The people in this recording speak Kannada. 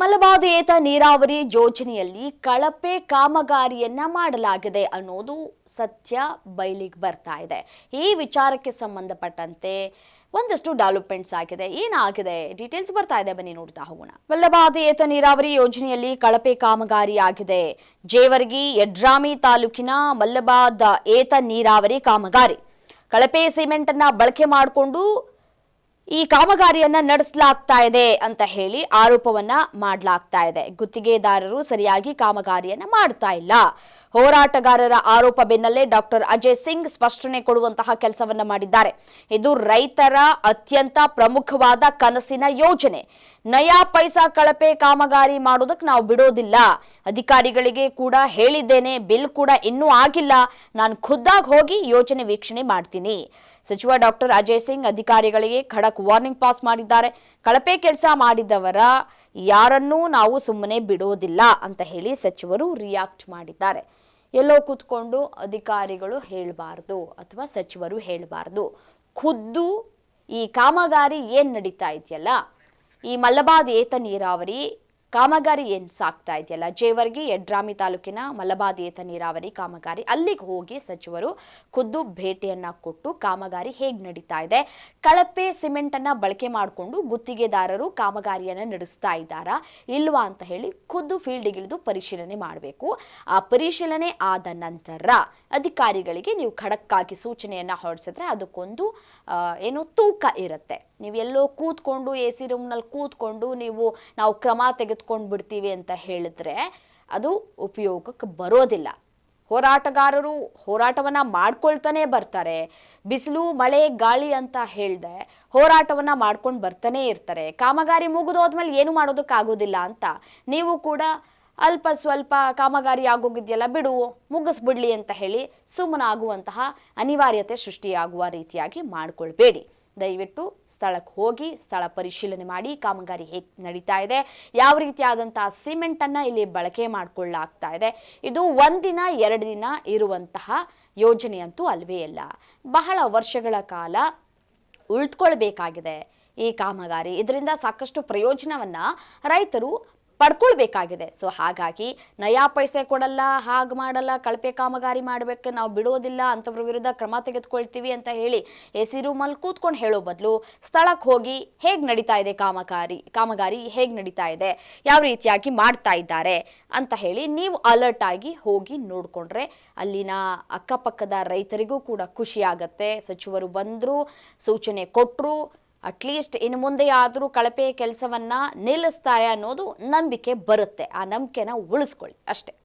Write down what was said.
ಮಲಬಾರಿಯೇತ ನೀರಾವರಿ ಯೋಜನೆಯಲ್ಲಿ ಕಳಪೆ ಕಾಮಗಾರಿಯನ್ನ ಮಾಡಲಾಗಿದೆ ಅನ್ನೋದು ಸತ್ಯ ಬಯಲಿಗೆ ಬರ್ತಾ ಇದೆ. ಈ ವಿಚಾರಕ್ಕೆ ಸಂಬಂಧಪಟ್ಟಂತೆ ಒಂದಷ್ಟು ಡೆವಲಪ್ಮೆಂಟ್ಸ್ ಆಗಿದೆ. ಏನಾಗಿದೆ ಡೀಟೇಲ್ಸ್ ಬರ್ತಾ ಇದೆ, ಬನ್ನಿ ನೋಡ್ತಾ ಹೋಗೋಣ. ಮಲಬಾರಿಯೇತ ನೀರಾವರಿ ಯೋಜನೆಯಲ್ಲಿ ಕಳಪೆ ಕಾಮಗಾರಿ ಆಗಿದೆ. ಜೇವರ್ಗಿ ಯಡ್ರಾಮಿ ತಾಲೂಕಿನ ಮಲಬಾದ್ ಏತ ನೀರಾವರಿ ಕಾಮಗಾರಿ ಕಳಪೆ ಸಿಮೆಂಟ್ ಅನ್ನ ಬಳಕೆ ಮಾಡಿಕೊಂಡು ಈ ಕಾಮಗಾರಿಯನ್ನ ನಡೆಸಲಾಗ್ತಾ ಇದೆ ಅಂತ ಹೇಳಿ ಆರೋಪವನ್ನ ಮಾಡಲಾಗ್ತಾ ಇದೆ. ಗುತ್ತಿಗೆದಾರರು ಸರಿಯಾಗಿ ಕಾಮಗಾರಿಯನ್ನ ಮಾಡ್ತಾ ಇಲ್ಲ. ಹೋರಾಟಗಾರರ ಆರೋಪ ಬೆನ್ನಲ್ಲೇ ಡಾಕ್ಟರ್ ಅಜಯ್ ಸಿಂಗ್ ಸ್ಪಷ್ಟನೆ ಕೊಡುವಂತಹ ಕೆಲಸವನ್ನ ಮಾಡಿದ್ದಾರೆ. ಇದು ರೈತರ ಅತ್ಯಂತ ಪ್ರಮುಖವಾದ ಕನಸಿನ ಯೋಜನೆ. ನಯಾ ಪೈಸಾ ಕಳಪೆ ಕಾಮಗಾರಿ ಮಾಡೋದಕ್ಕೆ ನಾವು ಬಿಡೋದಿಲ್ಲ. ಅಧಿಕಾರಿಗಳಿಗೆ ಕೂಡ ಹೇಳಿದ್ದೇನೆ, ಬಿಲ್ ಕೂಡ ಇನ್ನೂ ಆಗಿಲ್ಲ. ನಾನು ಖುದ್ದಾಗಿ ಹೋಗಿ ಯೋಜನೆ ವೀಕ್ಷಣೆ ಮಾಡ್ತೀನಿ. ಸಚಿವ ಡಾಕ್ಟರ್ ಅಜಯ್ ಸಿಂಗ್ ಅಧಿಕಾರಿಗಳಿಗೆ ಖಡಕ್ ವಾರ್ನಿಂಗ್ ಪಾಸ್ ಮಾಡಿದ್ದಾರೆ. ಕಳಪೆ ಕೆಲಸ ಮಾಡಿದವರ ಯಾರನ್ನೂ ನಾವು ಸುಮ್ಮನೆ ಬಿಡೋದಿಲ್ಲ ಅಂತ ಹೇಳಿ ಸಚಿವರು ರಿಯಾಕ್ಟ್ ಮಾಡಿದ್ದಾರೆ. ಎಲ್ಲೋ ಕೂತ್ಕೊಂಡು ಅಧಿಕಾರಿಗಳು ಹೇಳಬಾರ್ದು ಅಥವಾ ಸಚಿವರು ಹೇಳಬಾರ್ದು. ಖುದ್ದು ಈ ಕಾಮಗಾರಿ ಏನ್ ನಡೀತಾ ಇದೆಯಲ್ಲ, ಈ ಮಲಬಾದ್ ಏತ ನೀರಾವರಿ ಕಾಮಗಾರಿ ಏನ್ ಸಾಕ್ತಾ ಇದೆಯಲ್ಲ, ಜೇವರ್ಗಿ ಯಡ್ರಾಮಿ ತಾಲೂಕಿನ ಮಲಬಾದ್ ಏತ ನೀರಾವರಿ ಕಾಮಗಾರಿ, ಅಲ್ಲಿಗೆ ಹೋಗಿ ಸಚಿವರು ಖುದ್ದು ಭೇಟಿಯನ್ನ ಕೊಟ್ಟು ಕಾಮಗಾರಿ ಹೇಗ್ ನಡೀತಾ ಇದೆ, ಕಳಪೆ ಸಿಮೆಂಟ್ ಅನ್ನ ಬಳಕೆ ಮಾಡಿಕೊಂಡು ಗುತ್ತಿಗೆದಾರರು ಕಾಮಗಾರಿಯನ್ನ ನಡೆಸ್ತಾ ಇದ್ದಾರಾ ಇಲ್ವಾ ಅಂತ ಹೇಳಿ ಖುದ್ದು ಫೀಲ್ಡ್ಗಿಳಿದು ಪರಿಶೀಲನೆ ಮಾಡಬೇಕು. ಆ ಪರಿಶೀಲನೆ ಆದ ನಂತರ ಅಧಿಕಾರಿಗಳಿಗೆ ನೀವು ಖಡಕ್ ಆಗಿ ಸೂಚನೆಯನ್ನ ಹೊರಡಿಸಿದ್ರೆ ಅದಕ್ಕೊಂದು ಏನು ತೂಕ ಇರುತ್ತೆ. ನೀವು ಎಲ್ಲೋ ಕೂತ್ಕೊಂಡು AC ರೂಮ್ನಲ್ಲಿ ಕೂತ್ಕೊಂಡು ನಾವು ಕ್ರಮ ತೆಗೆದುಕೊಂಡು ಬಿಡ್ತೀವಿ ಅಂತ ಹೇಳಿದ್ರೆ ಅದು ಉಪಯೋಗಕ್ಕೆ ಬರೋದಿಲ್ಲ. ಹೋರಾಟಗಾರರು ಹೋರಾಟವನ್ನ ಮಾಡ್ಕೊಳ್ತಾನೆ ಬರ್ತಾರೆ. ಬಿಸಿಲು ಮಳೆ ಗಾಳಿ ಅಂತ ಹೇಳ್ದೆ ಹೋರಾಟವನ್ನ ಮಾಡ್ಕೊಂಡು ಬರ್ತಾನೆ ಇರ್ತಾರೆ. ಕಾಮಗಾರಿ ಮುಗಿದೋದ್ಮೇಲೆ ಏನು ಮಾಡೋದಕ್ಕಾಗೋದಿಲ್ಲ ಅಂತ ನೀವು ಕೂಡ ಅಲ್ಪ ಸ್ವಲ್ಪ ಕಾಮಗಾರಿ ಆಗೋಗಿದೆಯಲ್ಲ ಬಿಡು ಮುಗಿಸ್ಬಿಡ್ಲಿ ಅಂತ ಹೇಳಿ ಸುಮ್ಮನಾಗುವಂತಹ ಅನಿವಾರ್ಯತೆ ಸೃಷ್ಟಿಯಾಗುವ ರೀತಿಯಾಗಿ ಮಾಡ್ಕೊಳ್ಬೇಡಿ. ದಯವಿಟ್ಟು ಸ್ಥಳಕ್ಕೆ ಹೋಗಿ ಸ್ಥಳ ಪರಿಶೀಲನೆ ಮಾಡಿ ಕಾಮಗಾರಿ ಹೇಗೆ ನಡೀತಾ ಇದೆ, ಯಾವ ರೀತಿಯಾದಂತಹ ಸಿಮೆಂಟ್ ಅನ್ನ ಇಲ್ಲಿ ಬಳಕೆ ಮಾಡಿಕೊಳ್ಳಲಾಗ್ತಾ ಇದೆ. ಇದು ಒಂದಿನ 2 ದಿನ ಇರುವಂತಹ ಯೋಜನೆಯಂತೂ ಅಲ್ವೇ ಅಲ್ಲ. ಬಹಳ ವರ್ಷಗಳ ಕಾಲ ಉಳಿದುಕೊಳ್ಬೇಕಾಗಿದೆ ಈ ಕಾಮಗಾರಿ. ಇದರಿಂದ ಸಾಕಷ್ಟು ಪ್ರಯೋಜನವನ್ನ ರೈತರು ಪಡ್ಕೊಳ್ಬೇಕಾಗಿದೆ. ಸೊ ಹಾಗಾಗಿ ನಯಾ ಪೈಸೆ ಕೊಡಲ್ಲ, ಹಾಗೆ ಮಾಡಲ್ಲ, ಕಳಪೆ ಕಾಮಗಾರಿ ಮಾಡಬೇಕು, ನಾವು ಬಿಡೋದಿಲ್ಲ, ಅಂಥವ್ರ ವಿರುದ್ಧ ಕ್ರಮ ತೆಗೆದುಕೊಳ್ತೀವಿ ಅಂತ ಹೇಳಿ AC ರೂಮಲ್ಲಿ ಕೂತ್ಕೊಂಡು ಹೇಳೋ ಬದಲು ಸ್ಥಳಕ್ಕೆ ಹೋಗಿ ಹೇಗೆ ನಡೀತಾ ಇದೆ ಕಾಮಗಾರಿ ಹೇಗೆ ನಡೀತಾ ಇದೆ, ಯಾವ ರೀತಿಯಾಗಿ ಮಾಡ್ತಾ ಇದ್ದಾರೆ ಅಂತ ಹೇಳಿ ನೀವು ಅಲರ್ಟ್ ಆಗಿ ಹೋಗಿ ನೋಡಿಕೊಂಡ್ರೆ ಅಲ್ಲಿನ ಅಕ್ಕಪಕ್ಕದ ರೈತರಿಗೂ ಕೂಡ ಖುಷಿ ಆಗತ್ತೆ. ಸಚಿವರು ಬಂದರು, ಸೂಚನೆ ಕೊಟ್ಟರು, ಅಟ್ಲೀಸ್ಟ್ ಇನ್ನು ಮುಂದೆ ಆದರೂ ಕಳಪೆ ಕೆಲಸವನ್ನ ನಿಲ್ಲಿಸ್ತಾರೆ ಅನ್ನೋದು ನಂಬಿಕೆ ಬರುತ್ತೆ. ಆ ನಂಬಿಕೆನ ಉಳಿಸ್ಕೊಳ್ಳಿ ಅಷ್ಟೇ.